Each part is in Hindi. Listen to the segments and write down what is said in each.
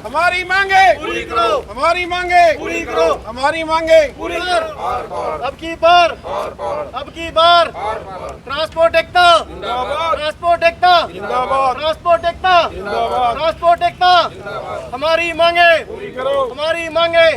हमारी मांगे पूरी करो, हमारी मांगे पूरी करो, हमारी मांगे पूरी करो। अब की बार ट्रांसपोर्ट एकता जिंदाबाद, ट्रांसपोर्ट एकता जिंदाबाद, ट्रांसपोर्ट एकता जिंदाबाद, ट्रांसपोर्ट एकता हमारी मांगे पूरी करो, हमारी मांगे।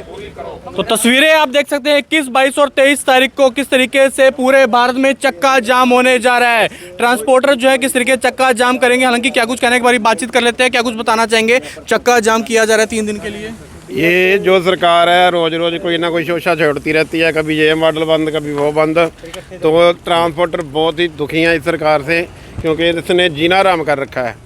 तो तस्वीरें आप देख सकते हैं 21, 22 और 23 तारीख को किस तरीके से पूरे भारत में चक्का जाम होने जा रहा है। ट्रांसपोर्टर जो है किस तरीके से चक्का जाम करेंगे, हालांकि क्या कुछ कहने के बारे में बातचीत कर लेते हैं, क्या कुछ बताना चाहेंगे। चक्का जाम किया जा रहा है 3 दिन के लिए। ये जो सरकार है रोज रोज कोई ना कोई शोषा छोड़ती रहती है, कभी ये मॉडल बंद कभी वो बंद। तो ट्रांसपोर्टर बहुत ही दुखी हैं इस सरकार से, क्योंकि इसने जीना हराम कर रखा है।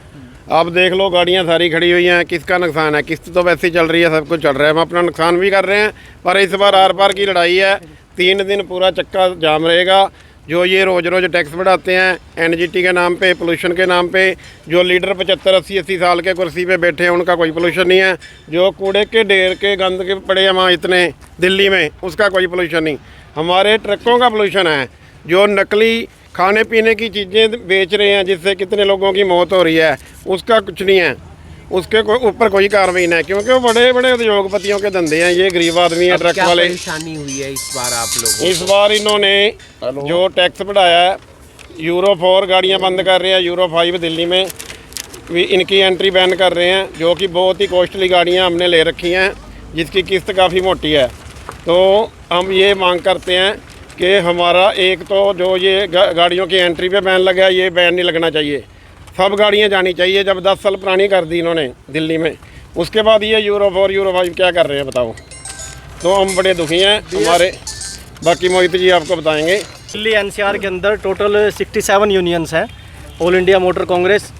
आप देख लो गाड़ियां सारी खड़ी हुई हैं, किसका नुकसान है। किस्त तो वैसे ही चल रही है, सब कुछ चल रहा है, हम अपना नुकसान भी कर रहे हैं। पर इस बार आर पार की लड़ाई है, 3 दिन पूरा चक्का जाम रहेगा। जो ये रोज़ रोज़ टैक्स बढ़ाते हैं एनजीटी के नाम पे, पोल्यूशन के नाम पे। जो लीडर 75, 80 साल के कुर्सी पे बैठे हैं उनका कोई पोल्यूशन नहीं है। जो कूड़े के ढेर के गंद के पड़े हैं वहाँ इतने दिल्ली में, उसका कोई पोल्यूशन नहीं। हमारे ट्रकों का पोल्यूशन है, जो नकली खाने पीने की चीज़ें बेच रहे हैं जिससे कितने लोगों की मौत हो रही है, उसका कुछ नहीं है। उसके ऊपर कोई कार्रवाई नहीं है, क्योंकि वो बड़े बड़े उद्योगपतियों के धंधे हैं। ये गरीब आदमी है, ट्रक क्या वाले। परेशानी हुई है इस बार आप लोगों इस बार इन्होंने जो टैक्स बढ़ाया है, यूरो 4 गाड़ियां बंद कर रहे हैं, यूरो 5 दिल्ली में भी इनकी एंट्री बैन कर रहे हैं, जो कि बहुत ही कॉस्टली गाड़ियां हमने ले रखी हैं, जिसकी किस्त काफ़ी मोटी है। तो हम ये मांग करते हैं कि हमारा एक तो जो ये गाड़ियों की एंट्री पे बैन लगा है, ये बैन नहीं लगना चाहिए। सब गाड़ियाँ जानी चाहिए। जब 10 साल पुरानी कर दी इन्होंने दिल्ली में, उसके बाद ये यूरो 4 यूरो 5 क्या कर रहे हैं बताओ। तो हम बड़े दुखी हैं। हमारे बाकी मोहित जी आपको बताएंगे। दिल्ली एनसीआर के अंदर टोटल 67 यूनियंस हैं। ऑल इंडिया मोटर कांग्रेस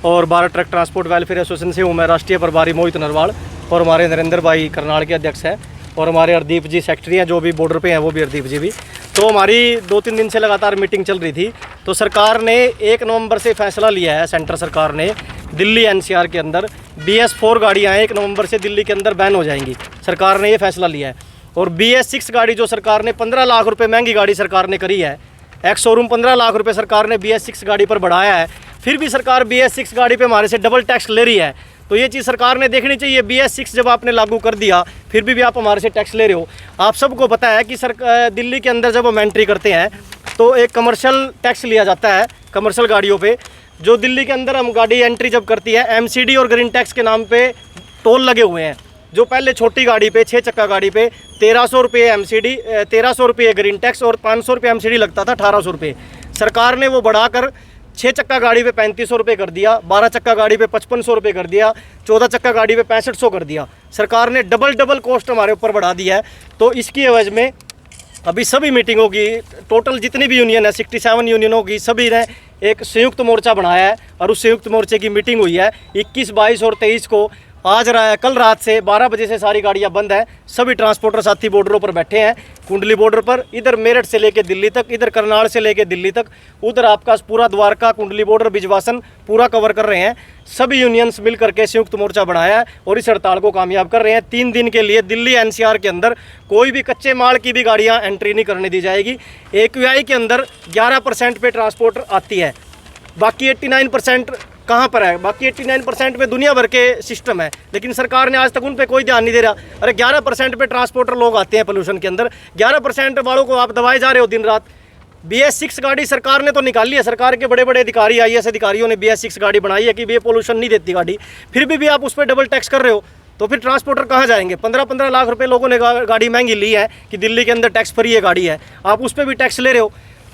और Bharat truck transport welfare association से हूँ मैं राष्ट्रीय प्रभारी मोहित नरवाल, और हमारे नरेंद्र भाई करनाल के अध्यक्ष हैं, और हमारे हरदीप जी सेक्रेटरी हैं, जो भी बॉर्डर पे हैं वो भी हरदीप जी भी। तो हमारी 2-3 दिन से लगातार मीटिंग चल रही थी। तो सरकार ने 1 नवंबर से फैसला लिया है, सेंटर सरकार ने, दिल्ली एनसीआर के अंदर BS4 गाड़ियाँ 1 नवंबर से दिल्ली के अंदर बैन हो जाएंगी। सरकार ने ये फैसला लिया है। और BS6 गाड़ी जो सरकार ने 15 लाख रुपये महंगी गाड़ी सरकार ने करी है, एक्स शोरूम 15 लाख रुपये सरकार ने BS6 गाड़ी पर बढ़ाया है, फिर भी सरकार BS6 गाड़ी पे हमारे से डबल टैक्स ले रही है। तो ये चीज़ सरकार ने देखनी चाहिए। BS6 जब आपने लागू कर दिया, फिर भी आप हमारे से टैक्स ले रहे हो। आप सबको पता है कि दिल्ली के अंदर जब हम एंट्री करते हैं तो एक कमर्शियल टैक्स लिया जाता है कमर्शियल गाड़ियों पे। जो दिल्ली के अंदर हम गाड़ी एंट्री जब करती है, MCD और ग्रीन टैक्स के नाम पे टोल लगे हुए हैं। जो पहले छोटी गाड़ी पे, 6 चक्का गाड़ी पे 1300 रुपये MCD, 1300 रुपये ग्रीन टैक्स और 500 रुपये MCD लगता था, 1800 रुपये। सरकार ने वो बढ़ाकर 6 चक्का गाड़ी पे 3500 रुपये कर दिया, 12 चक्का गाड़ी पे 5500 रुपये कर दिया, 14 चक्का गाड़ी पे 6500 कर दिया। सरकार ने डबल कॉस्ट हमारे ऊपर बढ़ा दिया है। तो इसकी एवज में अभी सभी मीटिंगों की, टोटल जितनी भी यूनियन है 67 यूनियनों की, सभी ने एक संयुक्त मोर्चा बनाया है, और उस संयुक्त मोर्चे की मीटिंग हुई है 21, 22 और 23 को। आज रहा है, कल रात से 12 बजे से सारी गाड़ियां बंद हैं। सभी ट्रांसपोर्टर साथी बॉर्डरों पर बैठे हैं, कुंडली बॉर्डर पर, इधर मेरठ से लेके दिल्ली तक, इधर करनाल से लेके दिल्ली तक, उधर आपका पूरा द्वारका, कुंडली बॉर्डर, बिजवासन पूरा कवर कर रहे हैं। सभी यूनियंस मिल करके संयुक्त मोर्चा बनाया है और इस हड़ताल को कामयाब कर रहे हैं। 3 दिन के लिए दिल्ली एनसीआर के अंदर कोई भी कच्चे माल की भी गाड़ियाँ एंट्री नहीं करने दी जाएगी। AQI के अंदर 11% पे ट्रांसपोर्टर आती है, बाकी 89% कहाँ पर है? बाकी 89% पे दुनिया भर के सिस्टम है, लेकिन सरकार ने आज तक उन पे कोई ध्यान नहीं दे रहा। अरे 11% पे ट्रांसपोर्टर लोग आते हैं पोल्यूशन के अंदर, 11% वालों को आप दबाए जा रहे हो दिन रात। BS6 गाड़ी सरकार ने तो निकाली है, सरकार के बड़े बड़े अधिकारी, IAS अधिकारियों ने BS6 गाड़ी बनाई है कि ये पोल्यूशन नहीं देती गाड़ी, फिर भी आप उस पर डबल टैक्स कर रहे हो। तो फिर ट्रांसपोर्टर कहाँ जाएंगे? 15-15 लाख रुपये लोगों ने गाड़ी महंगी ली है कि दिल्ली के अंदर टैक्स फ्री है गाड़ी है, आप उस पर भी टैक्स ले रहे हो।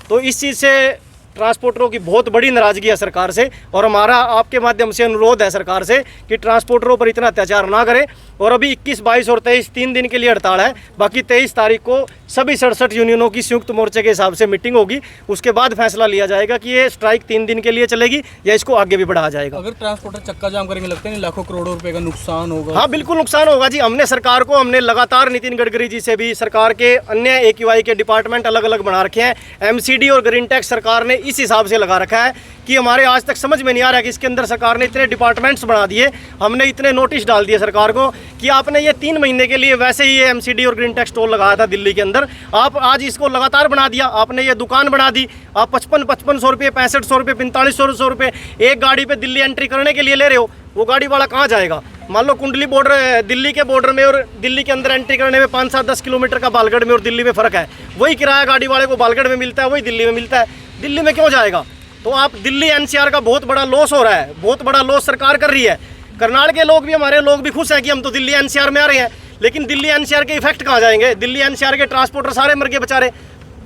तो इस चीज़ से ट्रांसपोर्टरों की बहुत बड़ी नाराज़गी है सरकार से, और हमारा आपके माध्यम से अनुरोध है सरकार से कि ट्रांसपोर्टरों पर इतना अत्याचार ना करें। और अभी 21, 22 और 23 3 दिन के लिए हड़ताल है। बाकी 23 तारीख को सभी 67 यूनियनों की संयुक्त मोर्चे के हिसाब से मीटिंग होगी, उसके बाद फैसला लिया जाएगा कि ये स्ट्राइक 3 दिन के लिए चलेगी या इसको आगे भी बढ़ाया जाएगा। अगर ट्रांसपोर्टर चक्का जाम करेंगे, लगता है लाखों करोड़ों रुपए का नुकसान होगा। हाँ, बिल्कुल नुकसान होगा जी। हमने सरकार को, हमने लगातार नितिन गडकरी जी से भी, सरकार के अन्य AQI के डिपार्टमेंट अलग अलग बना रखे हैं। MCD और ग्रीन टैक्स सरकार ने इस हिसाब से लगा रखा है कि हमारे आज तक समझ में नहीं आ रहा है कि इसके अंदर सरकार ने इतने डिपार्टमेंट्स बना दिए, हमने इतने नोटिस डाल दिए सरकार को कि आपने ये 3 महीने के लिए वैसे ही ये MCD और ग्रीन टैक्स टोल लगाया था दिल्ली के अंदर, आप आज इसको लगातार बना दिया। आपने ये दुकान बना दी, आप 5500 रुपये, 6500 रुपये, 4500 रुपये एक गाड़ी पे दिल्ली एंट्री करने के लिए ले रहे हो। वो गाड़ी वाला कहाँ जाएगा? मान लो कुंडली बॉर्डर दिल्ली के बॉर्डर में और दिल्ली के अंदर एंट्री करने में 5-7-10 किलोमीटर का बालगढ़ में और दिल्ली में फ़र्क है। वही किराया गाड़ी वाले को बालगढ़ में मिलता है, वही दिल्ली में मिलता है। दिल्ली में क्यों जाएगा? तो आप दिल्ली एनसीआर का बहुत बड़ा लॉस हो रहा है, बहुत बड़ा लॉस सरकार कर रही है। करनाल के लोग भी, हमारे लोग भी खुश हैं कि हम तो दिल्ली एनसीआर में आ रहे हैं, लेकिन दिल्ली एनसीआर के इफेक्ट कहाँ जाएंगे? दिल्ली एनसीआर के ट्रांसपोर्टर सारे मर गए बेचारे।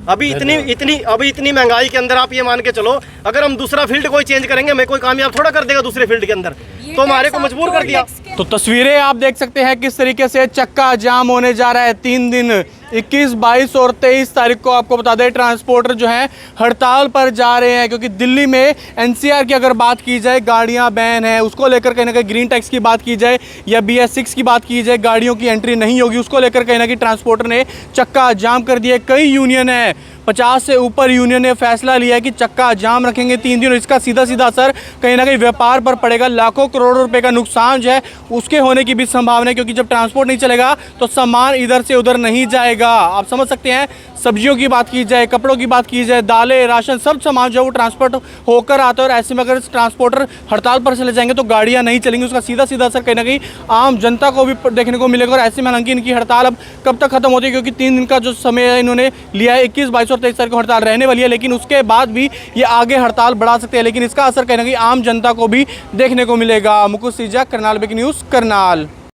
अभी इतनी महंगाई के अंदर आप ये मान के चलो, अगर हम दूसरा फील्ड कोई चेंज करेंगे, मैं कोई कामयाब थोड़ा कर देगा दूसरे फील्ड के अंदर, तो हमारे को मजबूर कर दिया। तो तस्वीरें आप देख सकते हैं किस तरीके से चक्का जाम होने जा रहा है। 3 दिन 21, 22 और 23 तारीख को आपको बता दें ट्रांसपोर्टर जो हैं हड़ताल पर जा रहे हैं, क्योंकि दिल्ली में एनसीआर की अगर बात की जाए, गाड़ियां बैन है, उसको लेकर कहीं ना कहीं ग्रीन टैक्स की बात की जाए या BS6 की बात की जाए, गाड़ियों की एंट्री नहीं होगी, उसको लेकर कहीं ना कहीं ट्रांसपोर्टर ने चक्का जाम कर दिया। कई यूनियन है, 50 से ऊपर यूनियन ने फैसला लिया है कि चक्का जाम रखेंगे 3 दिन। इसका सीधा सीधा असर कहीं ना कहीं व्यापार पर पड़ेगा। लाखों करोड़ों रुपए का नुकसान जो है उसके होने की भी संभावना है, क्योंकि जब ट्रांसपोर्ट नहीं चलेगा तो सामान इधर से उधर नहीं जाएगा। आप समझ सकते हैं, सब्जियों की बात की जाए, कपड़ों की बात की जाए, दालें, राशन, सब सामान जो है वो ट्रांसपोर्ट होकर आता है। और ऐसे में अगर ट्रांसपोर्टर हड़ताल पर चले जाएंगे तो गाड़ियाँ नहीं चलेंगी, उसका सीधा सीधा असर कहीं ना कहीं आम जनता को भी देखने को मिलेगा। और ऐसे में हालांकि इनकी हड़ताल अब कब तक खत्म होती है, क्योंकि 3 दिन का जो समय इन्होंने लिया है, 21, 22 और 23 तारीख को हड़ताल रहने वाली है, लेकिन उसके बाद भी ये आगे हड़ताल बढ़ा सकते हैं। लेकिन इसका असर कहीं ना कहीं आम जनता को भी देखने को मिलेगा। Mukul सीजा, Karnal big news, Karnal.